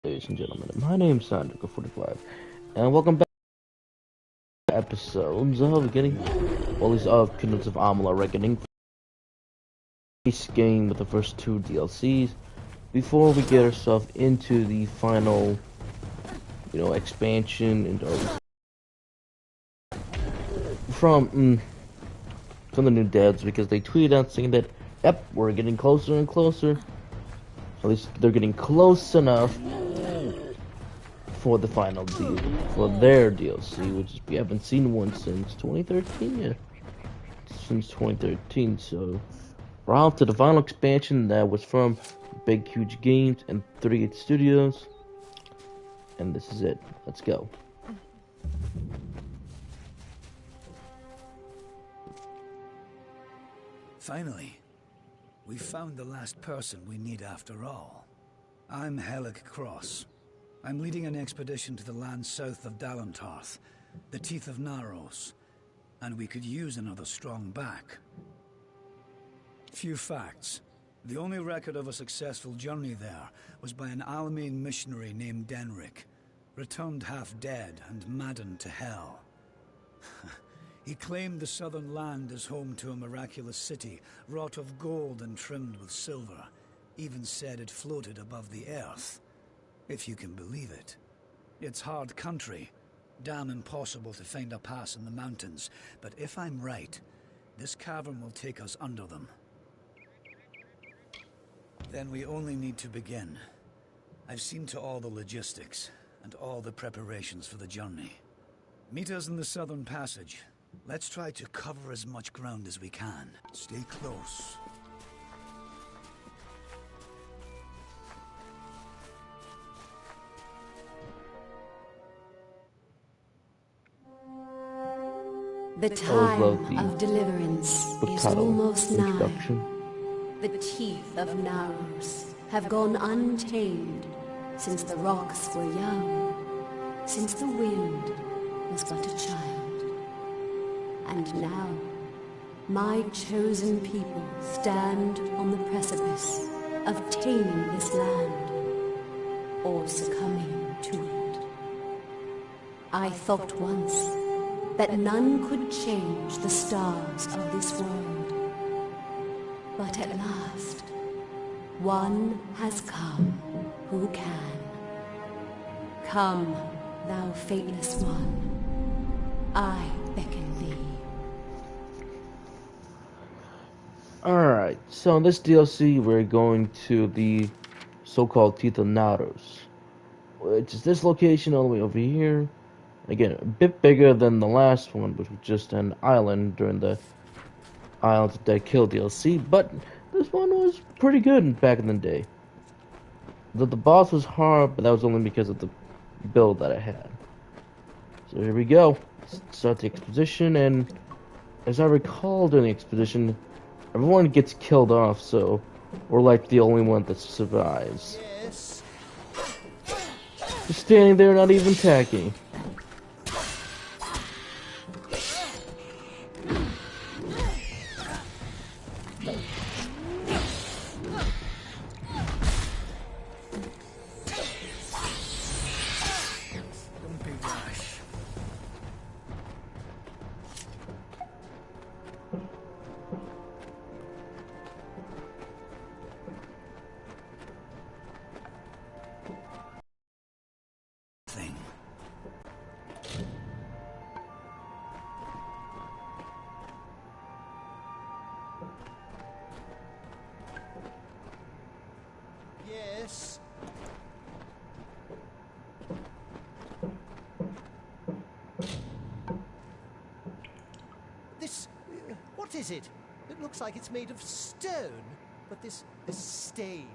Ladies and gentlemen, my name's Sandra45, and welcome back to episodes of getting all these Kingdoms of Amalur Reckoning base game with the first two DLCs before we get ourselves into the final, expansion and from the new devs, because they tweeted out saying that, yep, we're getting closer and closer. At least they're getting close enough for the final deal, for their DLC, which is, we haven't seen one since 2013 yet. Since 2013, so we're on to the final expansion that was from Big Huge Games and 38 Studios, and this is it. Let's go. Finally, we found the last person we need after all. I'm Helig Cross. I'm leading an expedition to the land south of Dalantarth, the Teeth of Naros, and we could use another strong back. Few facts. The only record of a successful journey there was by an Almain missionary named Denric, returned half dead and maddened to hell. He claimed the southern land as home to a miraculous city, wrought of gold and trimmed with silver, even said it floated above the earth. If you can believe it. It's hard country, damn impossible to find a pass in the mountains, but if I'm right, this cavern will take us under them. Then we only need to begin. I've seen to all the logistics, and all the preparations for the journey. Meet us in the southern passage. Let's try to cover as much ground as we can. Stay close. The time of deliverance is almost nigh. The teeth of Naros have gone untamed since the rocks were young, since the wind was but a child. And now, my chosen people stand on the precipice of taming this land, or succumbing to it. I thought once that none could change the stars of this world. But at last, one has come who can. Come, thou fateless one, I beckon thee. Alright, so in this DLC we're going to the so-called Teeth of Naros, which is this location all the way over here. Again, a bit bigger than the last one, which was just an island during the Islands of Dead Kill DLC, but this one was pretty good back in the day. The boss was hard, but that was only because of the build that I had. So here we go. Let's start the exposition, and as I recall during the exposition, everyone gets killed off, so we're like the only one that survives. Yes. Just standing there, not even attacking. Yes. This... what is it? It looks like it's made of stone. But this stain...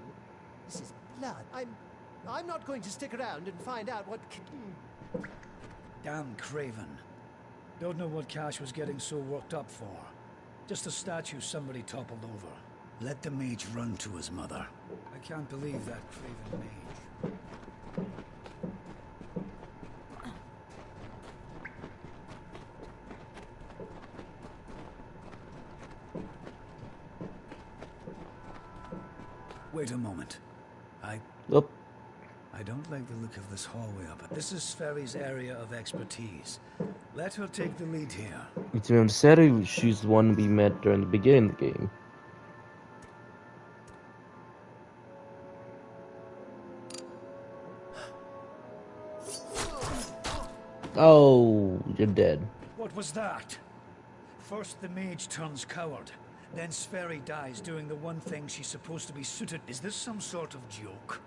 this is blood. I'm not going to stick around and find out what... Damn Craven. Don't know what Cash was getting so worked up for. Just a statue somebody toppled over. Let the mage run to his mother. I can't believe that Craven mage. Wait a moment. Yep. I don't like the look of this hallway up. This is Sferry's area of expertise. Let her take the lead here. It's been said she's the one we met during the beginning of the game. Oh, you're dead. What was that? First the mage turns coward, then Sferry dies doing the one thing she's supposed to be suited. Is this some sort of joke?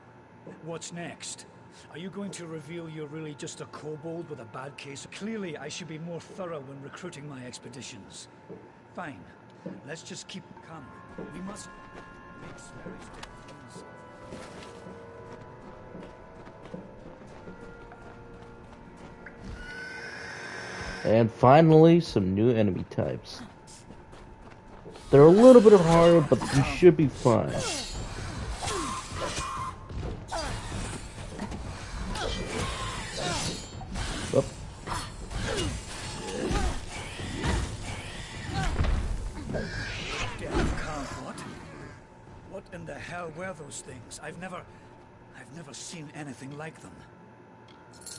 What's next? Are you going to reveal you're really just a kobold with a bad case? Clearly, I should be more thorough when recruiting my expeditions. Fine. Let's just keep calm. We must make Sferry's death easy. And finally, some new enemy types. They're a little bit harder, but you should be fine. Oop. What in the hell were those things? I've never seen anything like them.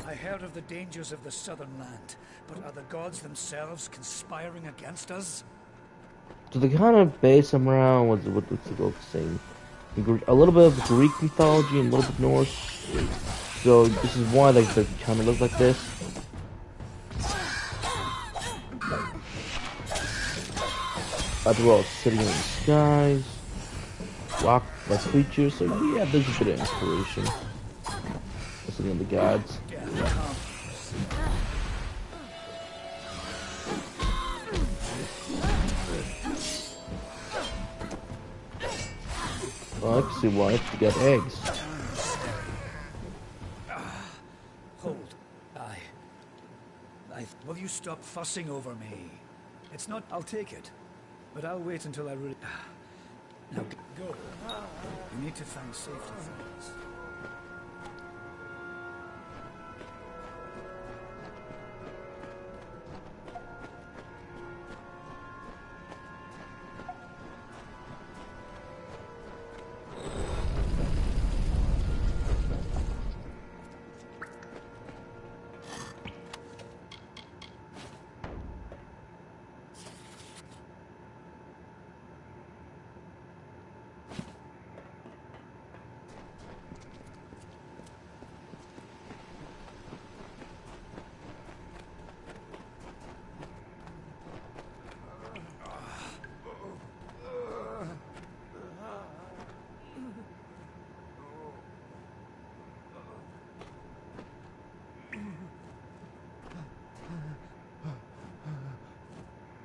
I heard of the dangers of the southern land, but are the gods themselves conspiring against us? So the kind of base I'm around was what's the same. A little bit of Greek mythology and a little bit Norse. So this is why they kind of look like this. As well as sitting in the skies, rock like creatures. So yeah, there's a bit of inspiration. Listening on the gods. Well, I can see why. You got eggs. Hold. Will you stop fussing over me? It's not. I'll take it, but I'll wait until I really. Now go. You need to find safety things.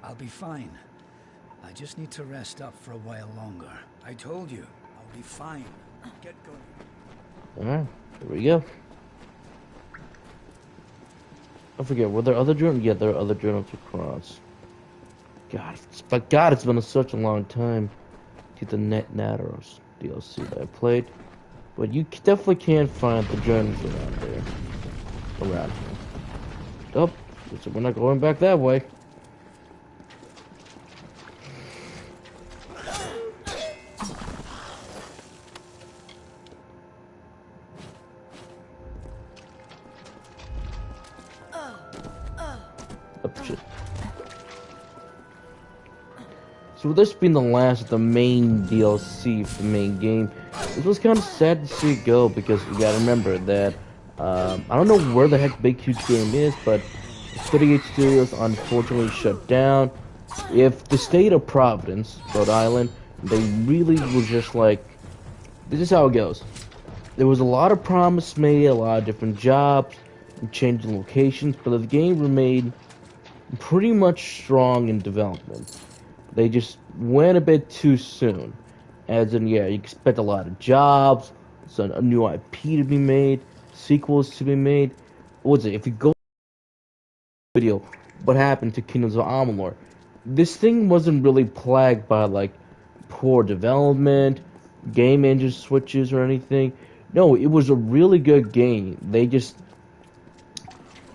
I'll be fine. I just need to rest up for a while longer. I told you, I'll be fine. Get going. Alright, here we go. I forget, were there other journals? Yeah, there are other journals across. God, it's been such a long time to the naros DLC that I played. But you definitely can find the journals around there. Around here. Oh, so we're not going back that way. So with this being the last of the main DLC for the main game, it was kind of sad to see it go because you gotta remember that I don't know where the heck Big Huge Game is, but 38 Studios unfortunately shut down. If the state of Providence, Rhode Island, they really were just like, this is how it goes. There was a lot of promise made, a lot of different jobs, and changing locations, but the game remained pretty much strong in development. They just went a bit too soon. As in, yeah, you expect a lot of jobs, so a new IP to be made, sequels to be made. What was it? If you go video, what happened to Kingdoms of Amalur? This thing wasn't really plagued by, like, poor development, game engine switches or anything. No, it was a really good game. They just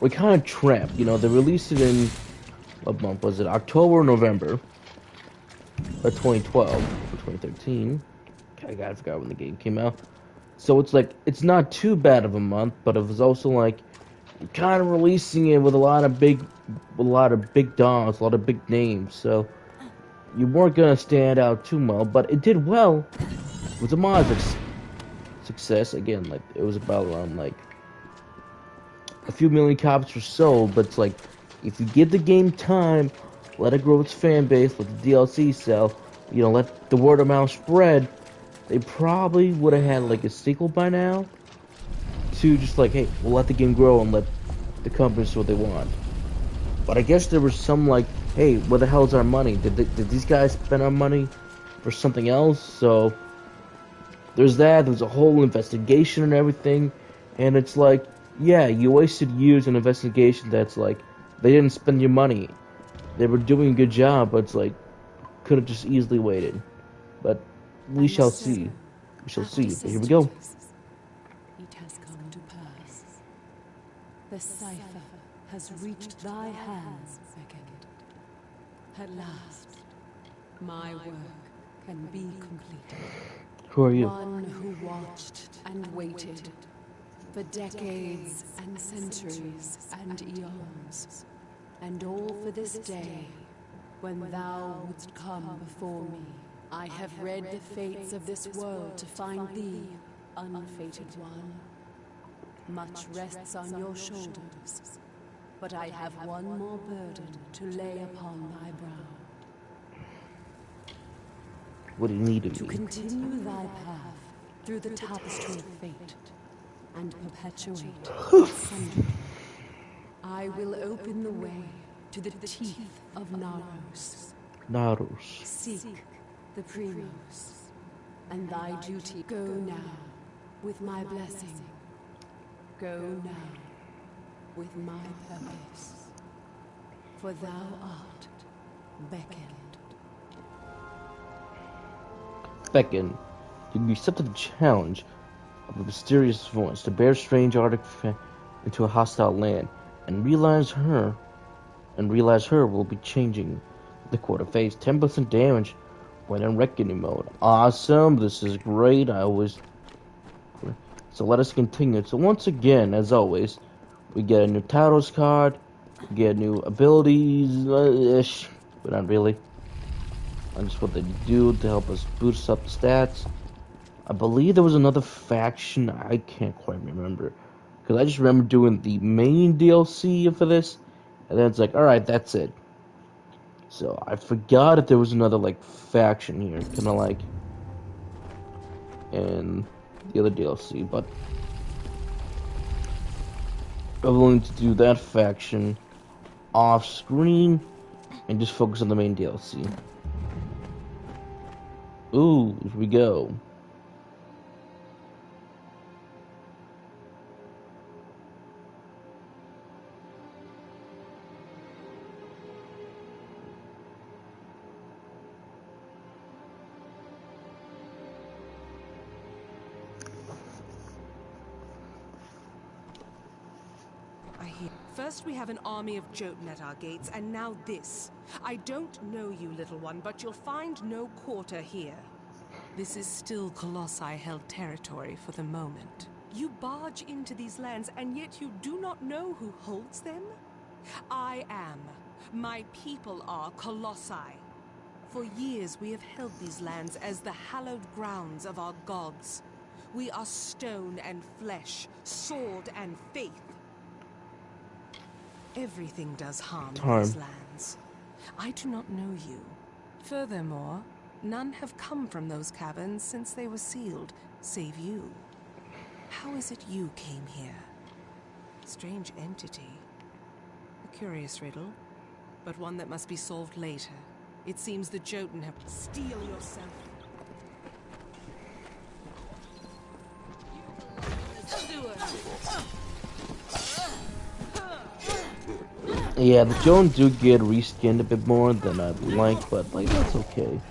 were kind of trapped. You know, they released it in, what month was it? October or November. 2012 or 2013. I forgot when the game came out. So it's like it's not too bad of a month, but it was also like kind of releasing it with a lot of big dogs, a lot of big names. So you weren't gonna stand out too well, but it did well. It was a modest success. Again, like it was about around like a few million copies were sold, but it's like if you give the game time, let it grow its fan base, let the DLC sell, let the word of mouth spread, they probably would have had like a sequel by now. To just like, hey, we'll let the game grow and let the companies do what they want. But I guess there was some like, hey, where the hell's our money? Did these guys spend our money for something else? So there's that. There's a whole investigation and everything, and it's like, yeah, you wasted years in investigation. That's like, they didn't spend your money. They were doing a good job, but it's like, could have just easily waited. But we shall see. We shall see. But here we go. It has come to pass. The cipher has reached thy hands, Beckett. At last, my work can be completed. Who are you? One who watched and waited for decades and centuries and eons, and all for this day when thou wouldst come before me. I have read the fates of this world to find thee, unfated one. Much rests on your shoulders, but I have one more burden to lay upon thy brow. What do you need of To me? continue thy path through the tapestry of fate and perpetuate its sundering, I will open the way to the teeth of Naros. Naros. Seek the Primos, and thy duty. Go now with my blessing. Go now with my purpose. For thou art beckoned. Beckon, you accepted the challenge of a mysterious voice to bear strange artifact into a hostile land, and realize her will be changing the quarter phase. 10% damage when in reckoning mode. Awesome, this is great. So let us continue. So once again, as always, we get a new Taros card, we get new abilities-ish, but not really. And just what they do to help us boost up the stats. I believe there was another faction. I can't quite remember. Because I just remember doing the main DLC for this. And then it's like, alright, that's it. So I forgot if there was another, like, faction here. Kind of like in the other DLC. But I'm willing to do that faction off screen. And just focus on the main DLC. Ooh, here we go. First we have an army of Jotun at our gates, and now this. I don't know you, little one, but you'll find no quarter here. This is still Colossi-held territory for the moment. You barge into these lands, and yet you do not know who holds them? I am. My people are Colossi. For years we have held these lands as the hallowed grounds of our gods. We are stone and flesh, sword and faith. Everything does harm in these lands. I do not know you. Furthermore, none have come from those caverns since they were sealed, save you. How is it you came here? Strange entity. A curious riddle, but one that must be solved later. It seems the Jotun have... Steel yourself. Yeah, the Jones do get reskinned a bit more than I'd like, but like that's okay.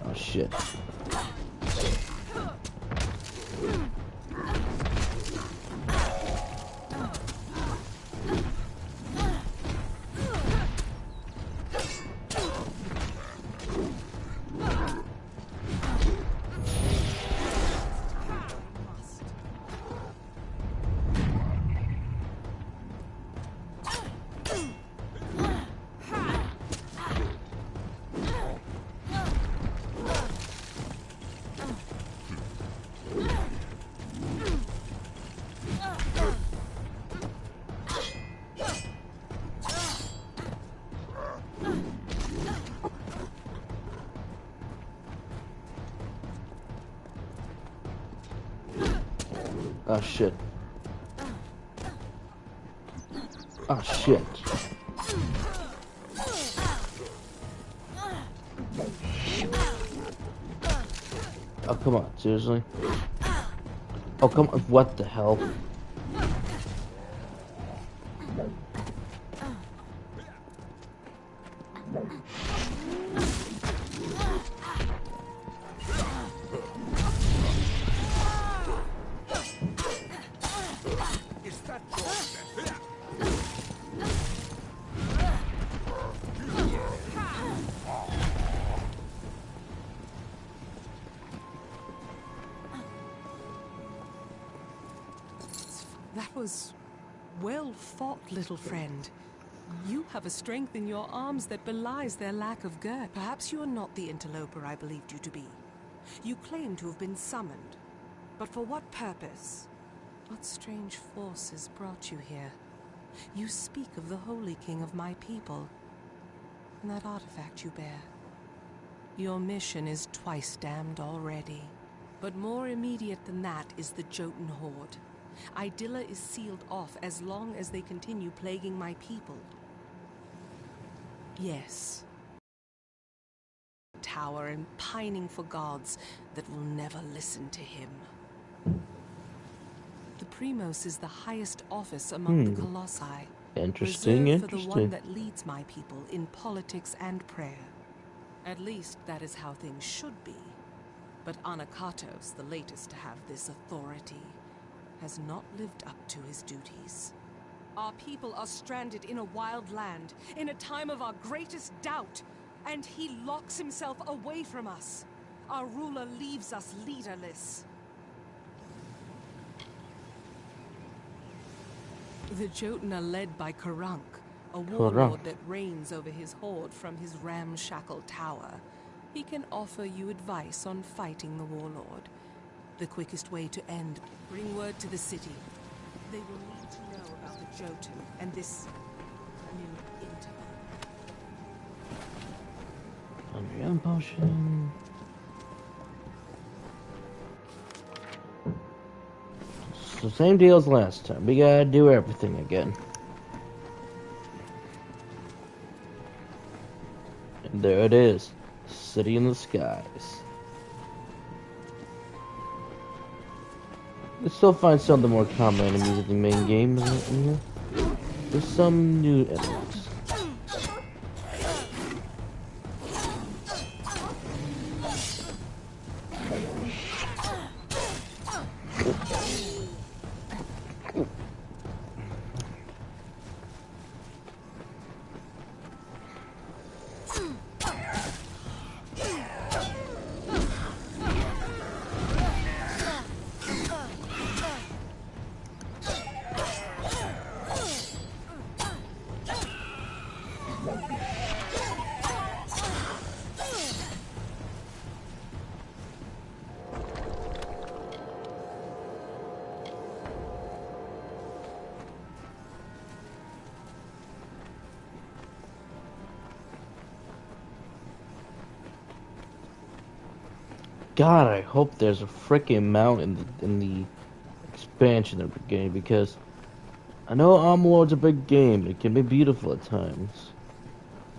Oh shit. Oh shit. Oh shit. Oh come on, seriously? Oh come on, what the hell? That was well fought, little friend. You have a strength in your arms that belies their lack of girth. Perhaps you are not the interloper I believed you to be. You claim to have been summoned. But for what purpose? What strange forces brought you here? You speak of the Holy King of my people, and that artifact you bear. Your mission is twice damned already. But more immediate than that is the Jotun Horde. Idilla is sealed off as long as they continue plaguing my people. Yes. Tower and pining for gods that will never listen to him. The Primos is the highest office among the Colossi. Interesting, Reserved for the one interesting. that leads my people in politics and prayer. At least that is how things should be. But Anakatos, the latest to have this authority, has not lived up to his duties. Our people are stranded in a wild land, in a time of our greatest doubt, and he locks himself away from us. Our ruler leaves us leaderless. The Jotun are led by Karunk, a warlord that reigns over his horde from his ramshackle tower. He can offer you advice on fighting the warlord. The quickest way to end. Bring word to the city. They will need to know about the Jotun and this new interloper. Underground potion. It's the same deal as last time. We gotta do everything again. And there it is. City in the skies. Let's still find some of the more common enemies in the main game. There's some new enemies. God, I hope there's a freaking mount in the expansion of the game, because I know Amalur's a big game. It can be beautiful at times,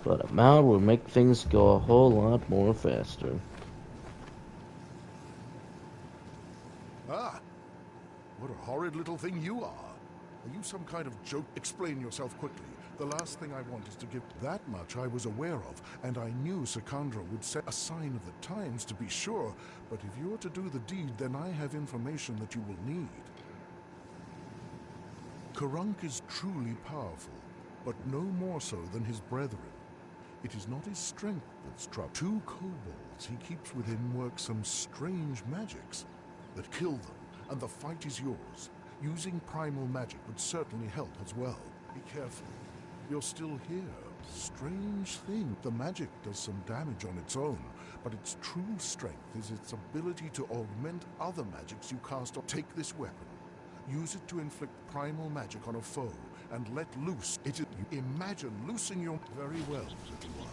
but a mount will make things go a whole lot more faster. Ah, what a horrid little thing you are. Are you some kind of joke? Explain yourself quickly. The last thing I want is to give that much I was aware of, and I knew Sakandra would set a sign of the times to be sure, but if you're to do the deed, then I have information that you will need. Karunk is truly powerful, but no more so than his brethren. It is not his strength that's trouble. 2 kobolds he keeps within work some strange magics that kill them, and the fight is yours. Using primal magic would certainly help as well. Be careful. You're still here. Strange thing. The magic does some damage on its own, but its true strength is its ability to augment other magics you cast. Take this weapon. Use it to inflict primal magic on a foe, and let loose. Imagine loosing your... Very well, little one.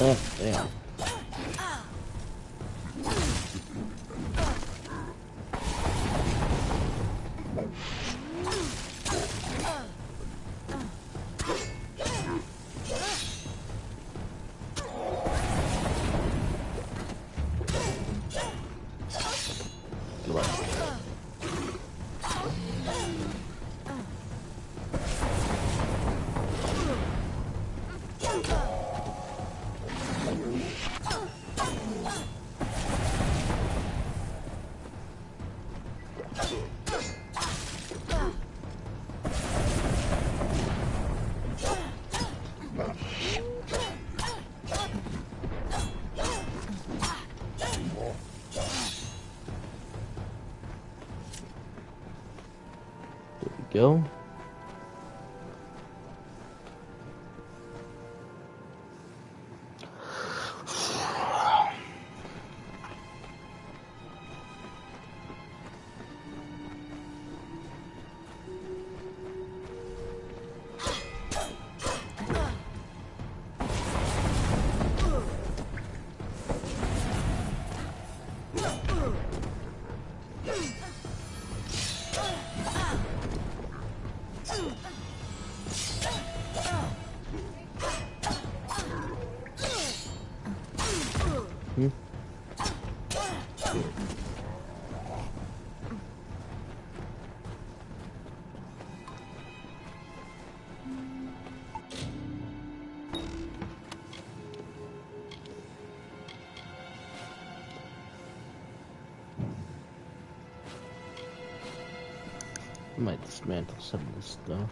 Oh, damn. Go. Hmm. I might dismantle some of this stuff.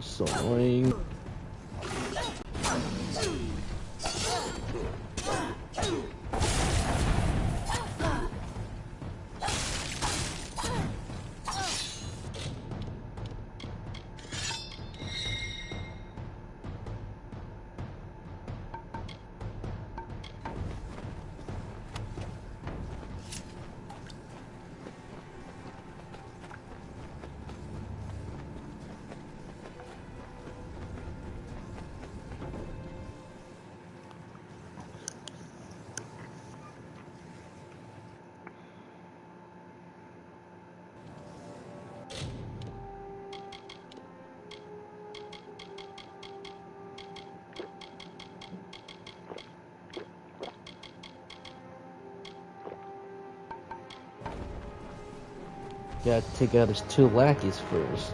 So annoying. Gotta take out his two lackeys first.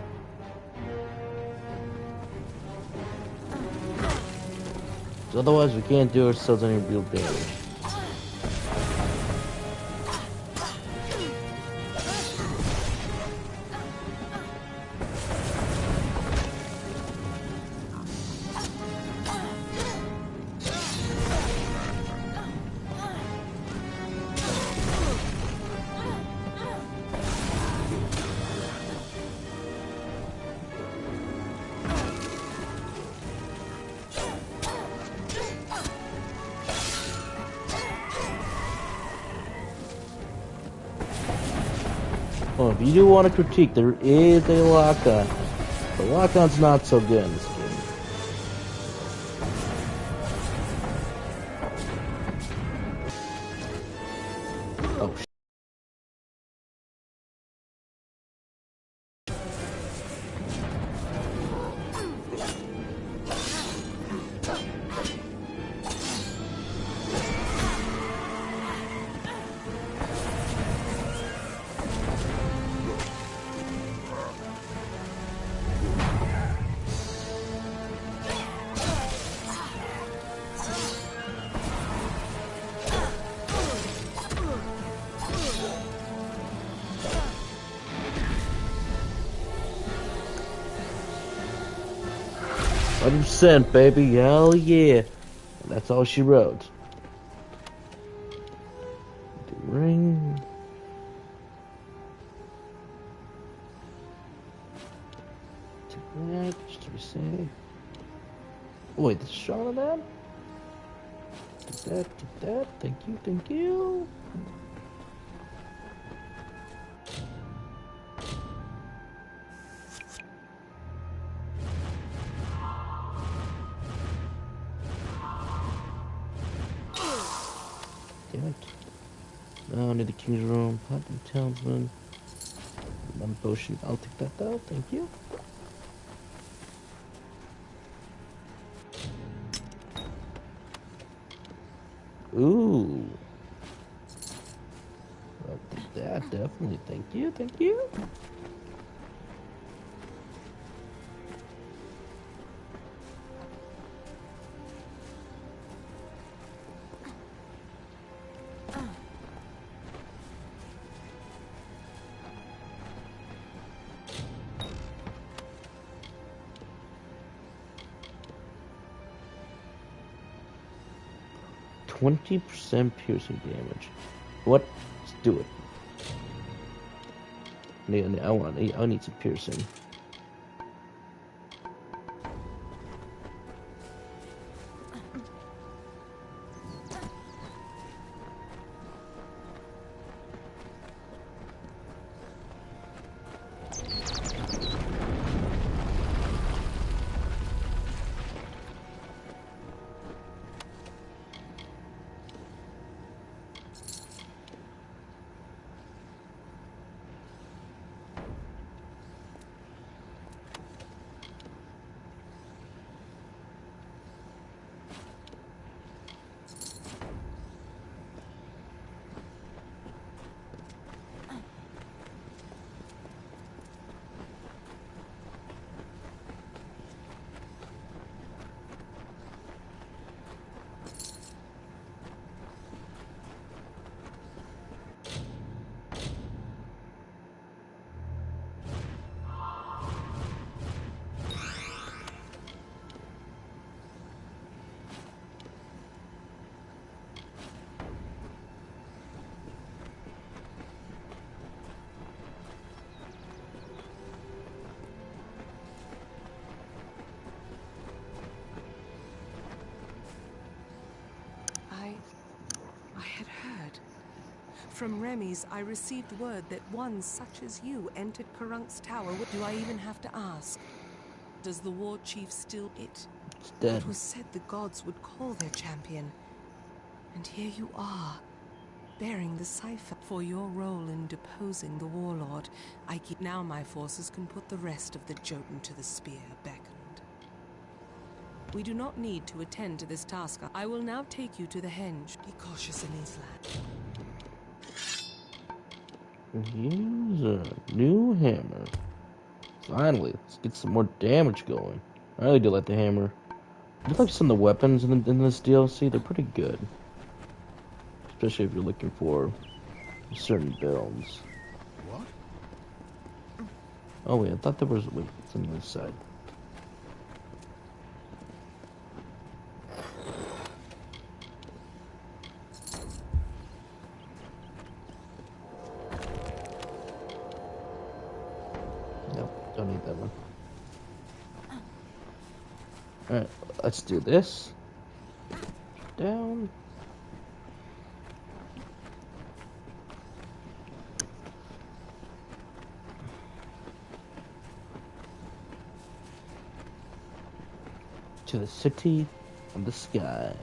Otherwise, we can't do ourselves any real damage. Oh, if you do want to critique, there is a lock-on. The lock-on's not so good in this game. Oh, $100%, baby, hell yeah. And that's all she wrote. The ring. Take that, just to be safe. Oh, wait, there's a shot of that? Take that, thank you, thank you. Damn it. No, I need the king's room. Platinum talisman. One potion. I'll take that though. Thank you. Ooh. I'll take that. Definitely. Thank you. Thank you. %20 piercing damage. What? Let's do it. I need some piercing. had heard. From Remy's, I received word that one such as you entered Karunk's tower. Do I even have to ask? Does the war chief still it? It's dead. It was said the gods would call their champion. And here you are, bearing the cipher. For your role in deposing the warlord, now my forces can put the rest of the Jotun to the spear beckoned. We do not need to attend to this task. I will now take you to the henge. Be cautious in these lands. Here's a new hammer. Finally, let's get some more damage going. I really do like the hammer. I like some of the weapons in this DLC. They're pretty good. Especially if you're looking for certain builds. What? Oh wait, I thought there was... Wait, it's on the other side. Nope, don't need that one. Alright, let's do this. Down. To the city of the skies.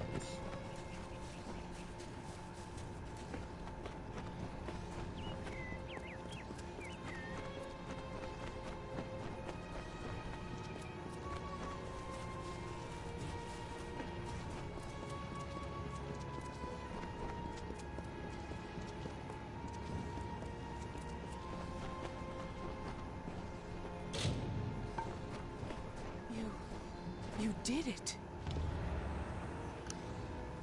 You did it.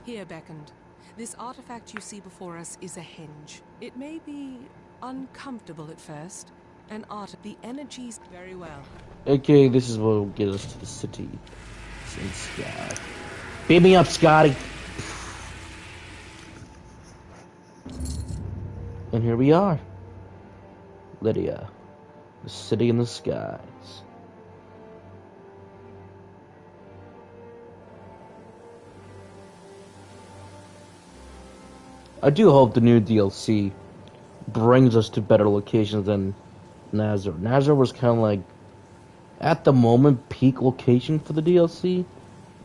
Here, beckoned. This artifact you see before us is a henge. It may be uncomfortable at first. An art. The energies very well. Okay, this is what will get us to the city. It's in sky. Beat me up, Scotty. And here we are. Lydia. The city in the skies. I do hope the new DLC brings us to better locations than Nazar. Nazar was kind of like, at the moment, peak location for the DLC.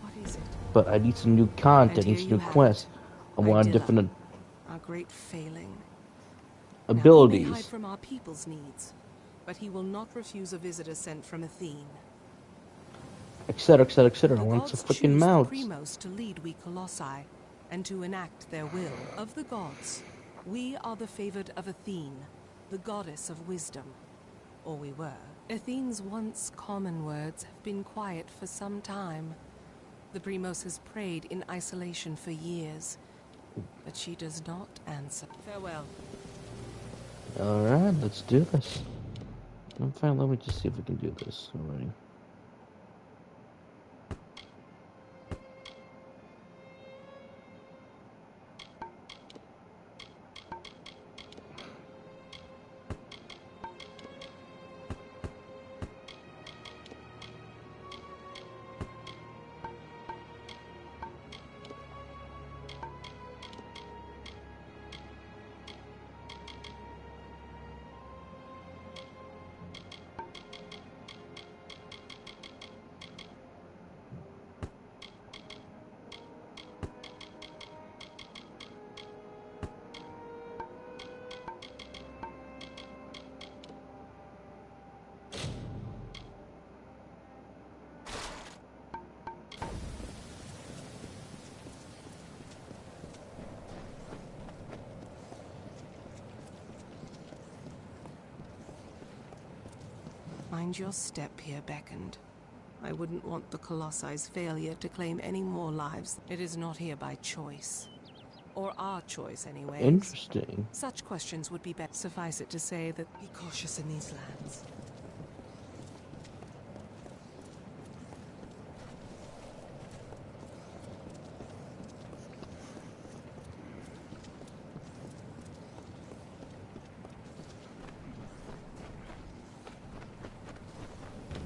What is it? But I need some new content, I need some new quests. I want Idilla, different our great failing. abilities. Now, he may hide from our people's needs, but he will not refuse a visitor sent from Athene. Etc., etc., etc. I The want some gods freaking choose the mounts. Primos to lead we Colossi, and to enact their will. Of the gods, we are the favored of Athene, the goddess of wisdom. Or we were. Athene's once common words have been quiet for some time. The Primos has prayed in isolation for years, but she does not answer. Farewell. Alright, let's do this. I'm fine, let me just see if we can do this already. Mind your step here, beckoned. I wouldn't want the Colossi's failure to claim any more lives. It is not here by choice. Or our choice, anyways. Interesting. Such questions would be best. Suffice it to say that be cautious in these lands.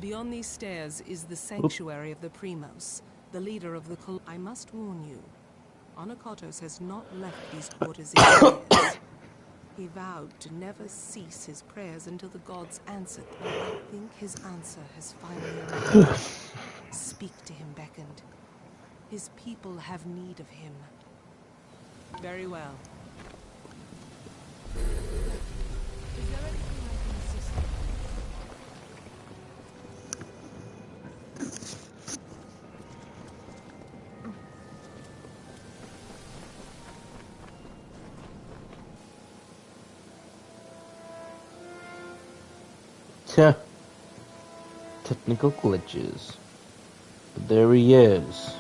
Beyond these stairs is the sanctuary of the Primos, the leader of the I must warn you, Anakatos has not left these quarters in years. He vowed to never cease his prayers until the gods answered. I think his answer has finally arrived. Speak to him, beckoned. His people have need of him. Very well. Is there anything I can assist with? Tch. Technical glitches. But there he is.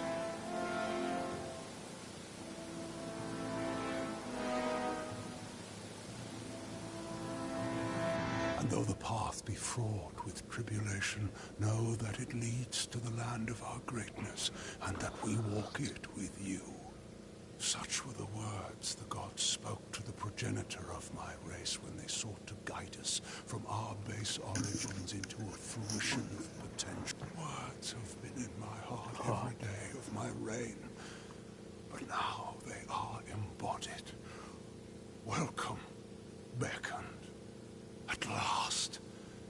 And though the path be fraught with tribulation, know that it leads to the land of our greatness, and that we walk it with you. Such were the words the gods spoke to the progenitor of my race when they sought to guide us from our base origins into a fruition of potential. Words have been in my heart every day of my reign, but now they are embodied. Welcome, beckoned. At last,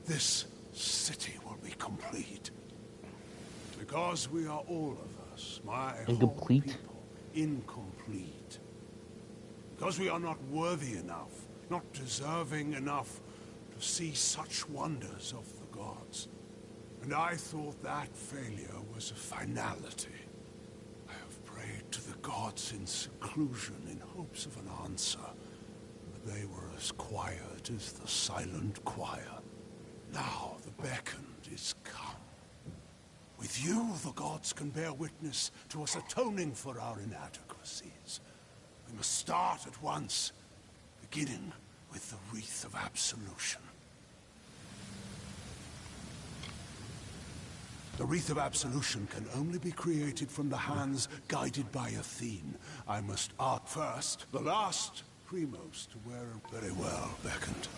this city will be complete. Because we are all of us, my whole Incomplete? people, incomplete. Because we are not worthy enough, not deserving enough to see such wonders of the gods. And I thought that failure was a finality. I have prayed to the gods in seclusion in hopes of an answer. They were as quiet as the silent choir. Now the beckoned is come. With you, the gods can bear witness to us atoning for our inadequacies. We must start at once, beginning with the wreath of absolution. The wreath of absolution can only be created from the hands guided by Athene. I must ask first, the last Primos to wear a very well beckoned.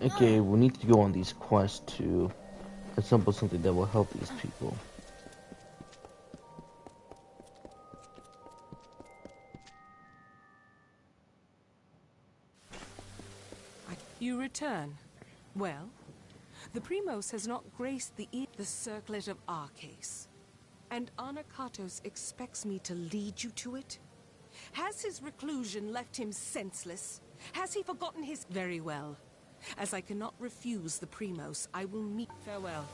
Okay, we need to go on these quests to assemble something that will help these people. You return. Well, the Primos has not graced the circlet of Arcase. And Anakatos expects me to lead you to it? Has his reclusion left him senseless? Has he forgotten his... Very well. As I cannot refuse the Primos, I will meet... Farewell.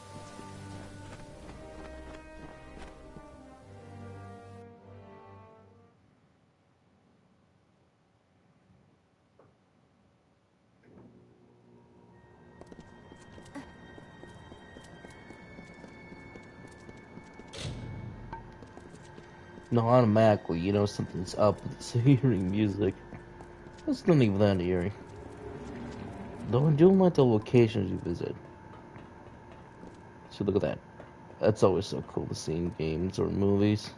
No, automatically, you know something's up with this hearing music. It's not even that eerie. Though I do like the locations you visit. So look at that. That's always so cool to see in games or movies.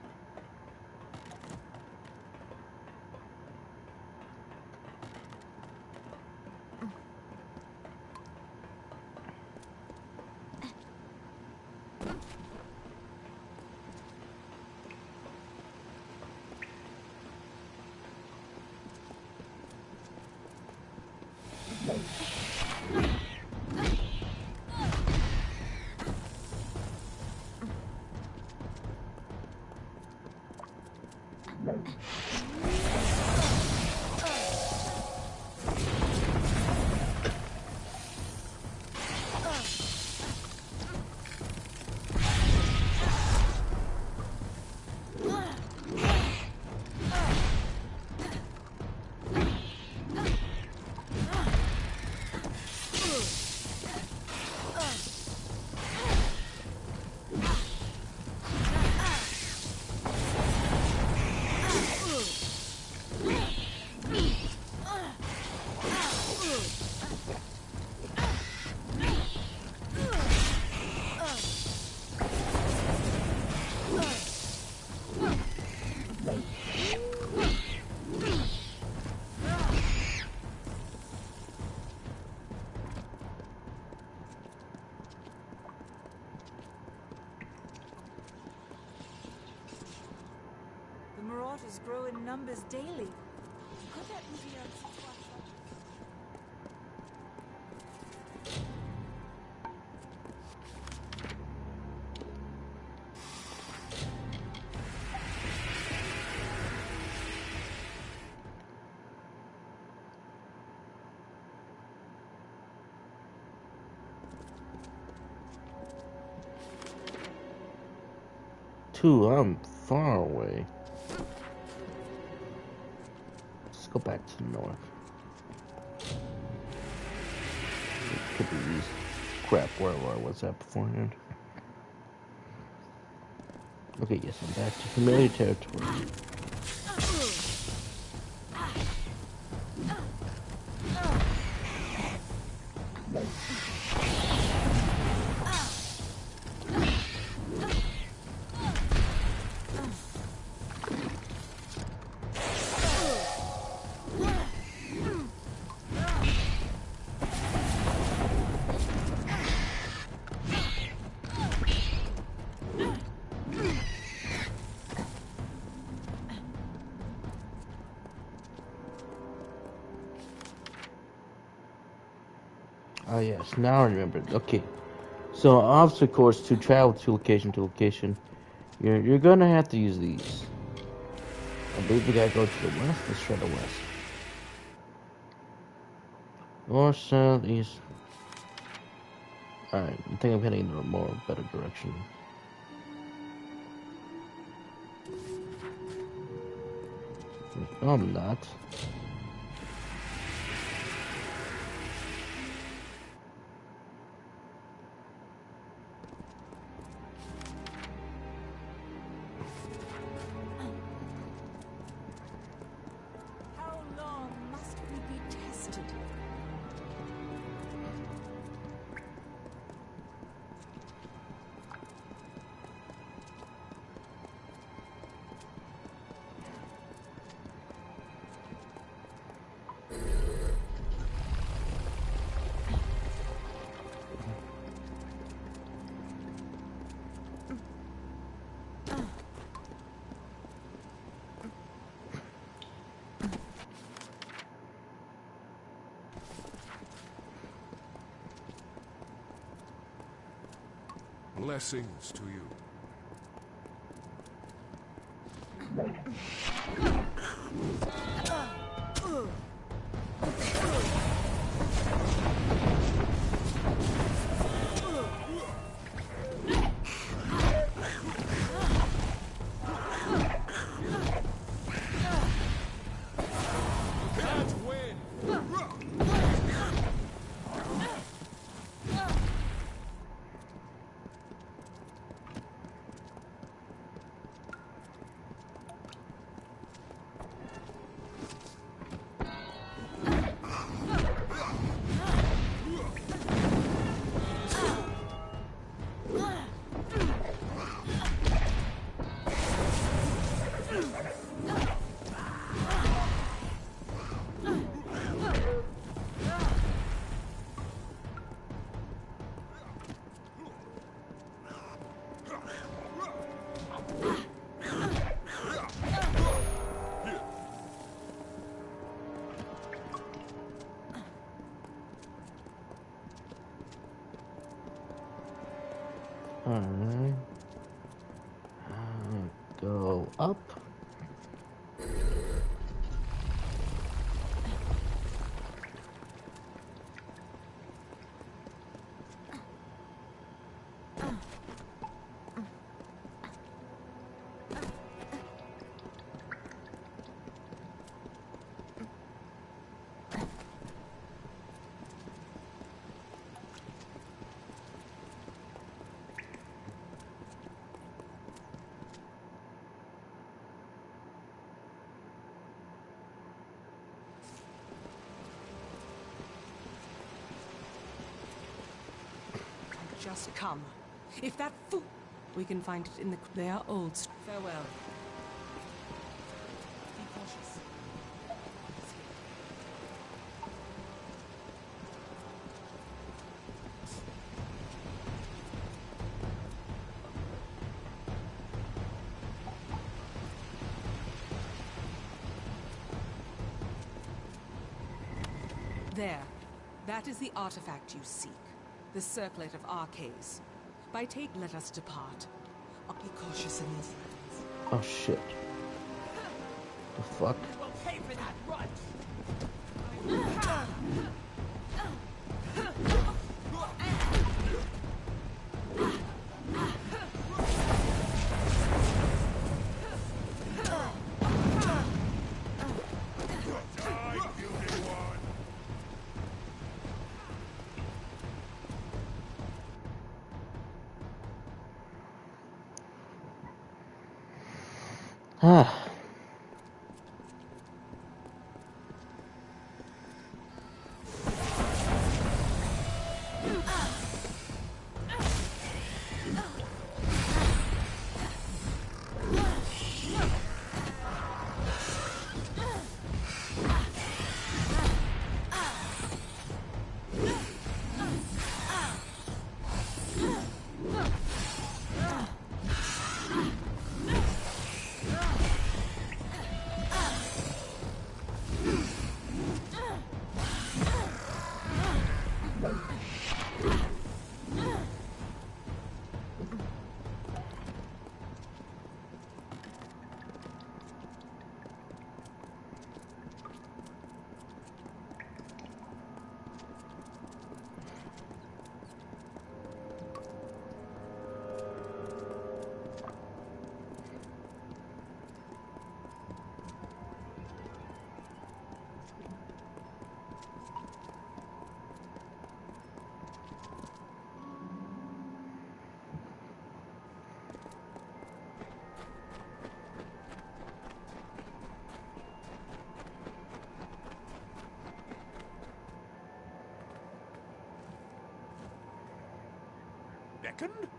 daughters grow in numbers daily. Could that be on such? Two, I'm far away. Let's go back to the north. It could be easy. Crap, where was that beforehand? Okay, yes, I'm back to familiar territory. Oh yes, now I remember. Okay, so obviously, of course, to travel to location, you're gonna have to use these. I believe we gotta go to the west. Let's try the west. North, south, east. Alright, I think I'm heading in a more better direction. No, I'm not. How long must we be tested? Blessings to you. Alright. Go up. Just come. If that fool... We can find it in the... They are old. Farewell. Be cautious. There. That is the artifact you seek. The Circlet of Arcades. By take, let us depart. Be cautious in these lands. Oh shit. The fuck? We'll pay for that, run! Ah. Beckoned?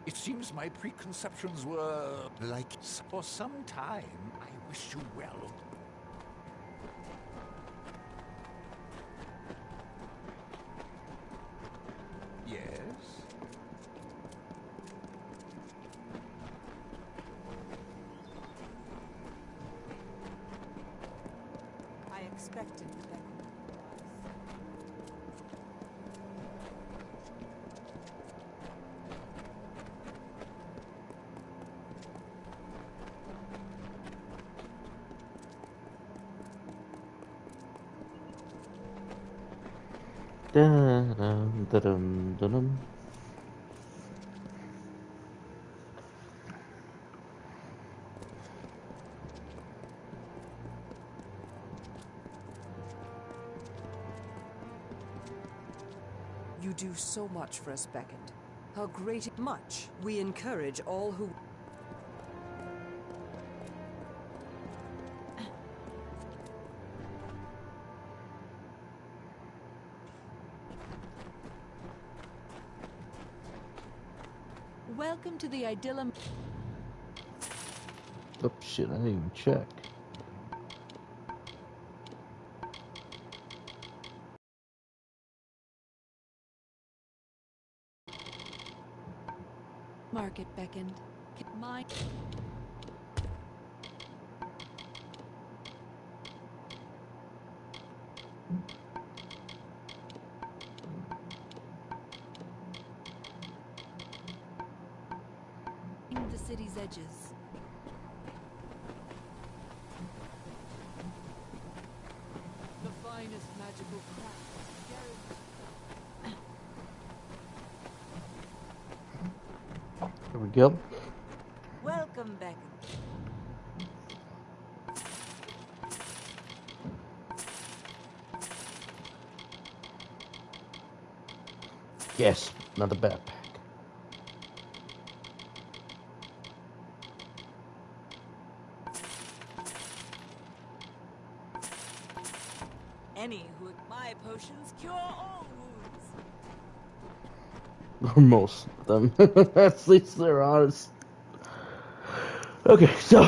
It seems my preconceptions were like for some time. I wish you well. Yes? I expected the beckoning. Dun, dun, dun, dun, dun. You do so much for us, Beckoned. How great much. We encourage all who... Welcome to the Idyllum. Oh shit, I didn't even check. Market beckoned. My the city's edges. The finest magical craft. There we go. Welcome, Beckoned. Yes, another backpack. Any who my potions cure all wounds. Or most of them. At least they're honest. Okay, so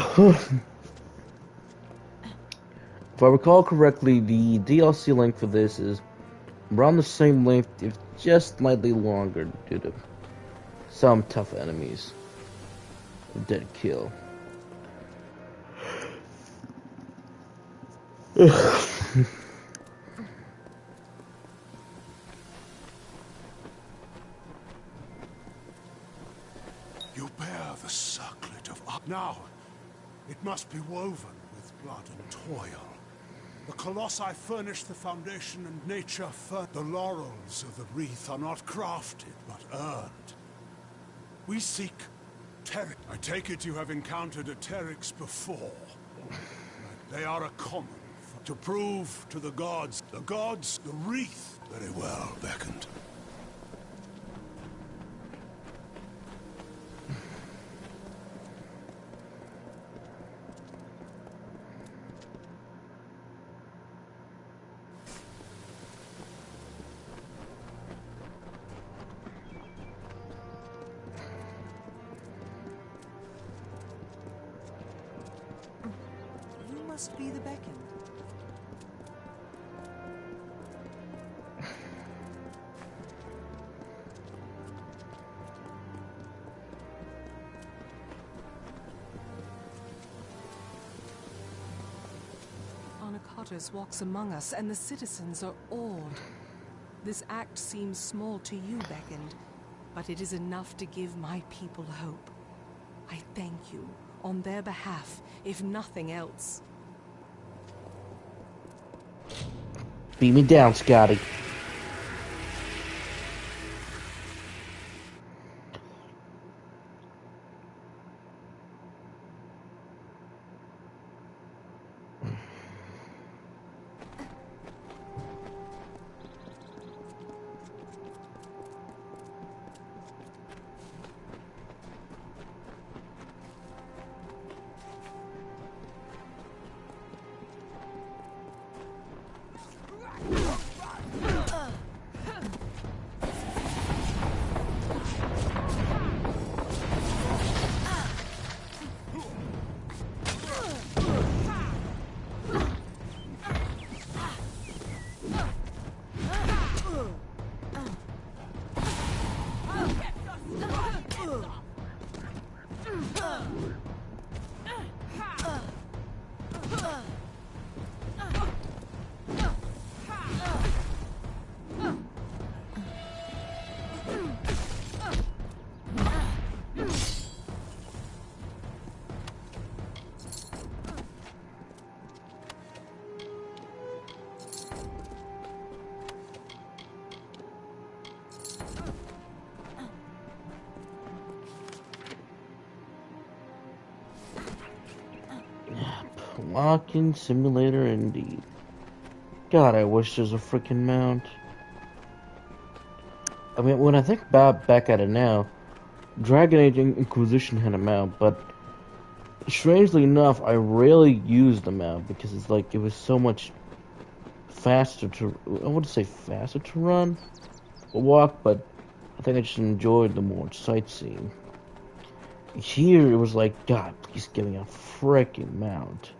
if I recall correctly, the DLC length for this is around the same length, if just slightly longer, due to some tough enemies. Dead kill. circlet of now, it must be woven with blood and toil. The colossi furnish the foundation and nature the laurels of the wreath are not crafted, but earned. We seek Teryx. I take it you have encountered a Teryx before. They are a common to prove to the gods, the wreath. Very well, beckoned. You must be the beckoned. Arnicatus walks among us, and the citizens are awed. This act seems small to you, Beckoned, but it is enough to give my people hope. I thank you, on their behalf, if nothing else. Beat me down, Scotty. Walking simulator indeed. God, I wish there's a freaking mount. I mean, when I think back at it now, Dragon Age Inquisition had a mount, but strangely enough, I rarely used the mount because it's like it was so much faster to. I wouldn't say faster to run or walk, but I think I just enjoyed the more sightseeing. Here, it was like, God, please give me a freaking mount.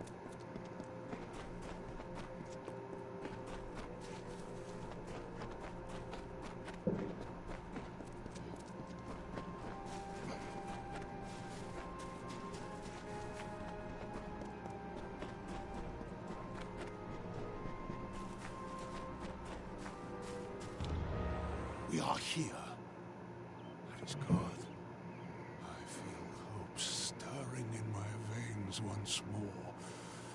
We are here. That is good. I feel hope stirring in my veins once more.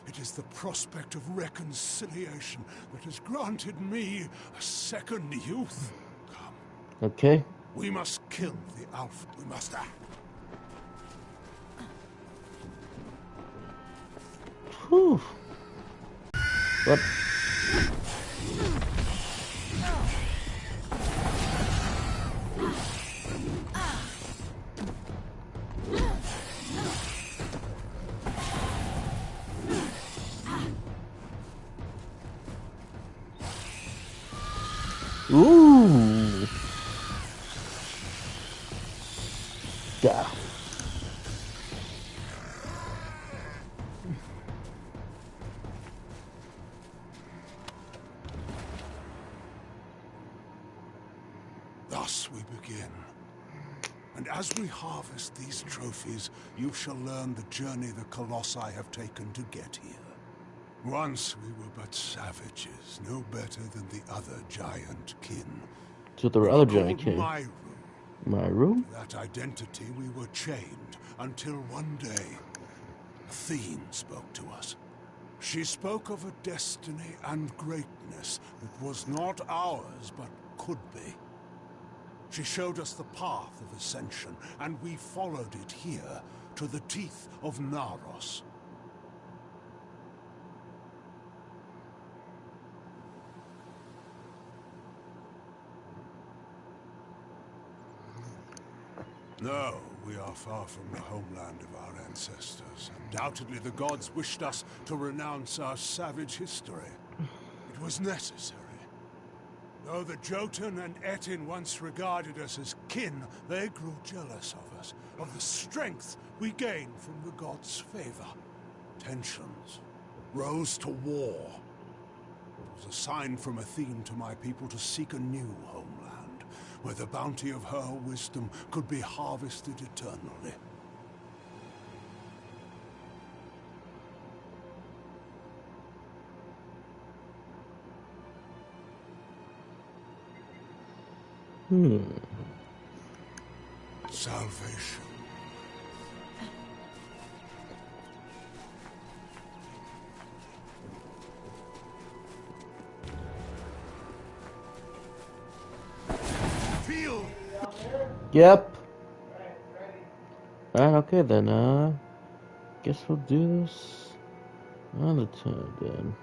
It is the prospect of reconciliation that has granted me a second youth. Come. Okay. We must kill the Alpha. We must act. Whew. What? Ooh. Yeah. Thus we begin. And as we harvest these trophies, you shall learn the journey the Colossi have taken to get here. Once we were but savages, no better than the other giant kin. So there were other Called giant kin. my room, My room? To that identity we were chained until one day, Athene spoke to us. She spoke of a destiny and greatness that was not ours, but could be. She showed us the path of ascension, and we followed it here to the teeth of Naros. No, we are far from the homeland of our ancestors. Undoubtedly the gods wished us to renounce our savage history. It was necessary. Though the Jotun and Etin once regarded us as kin, they grew jealous of us, of the strength we gained from the gods' favor. Tensions rose to war. It was a sign from Athene to my people to seek a new homeland, where the bounty of her wisdom could be harvested eternally. Salvation. Feel. Yep. Alright, okay then, guess we'll do this another time then.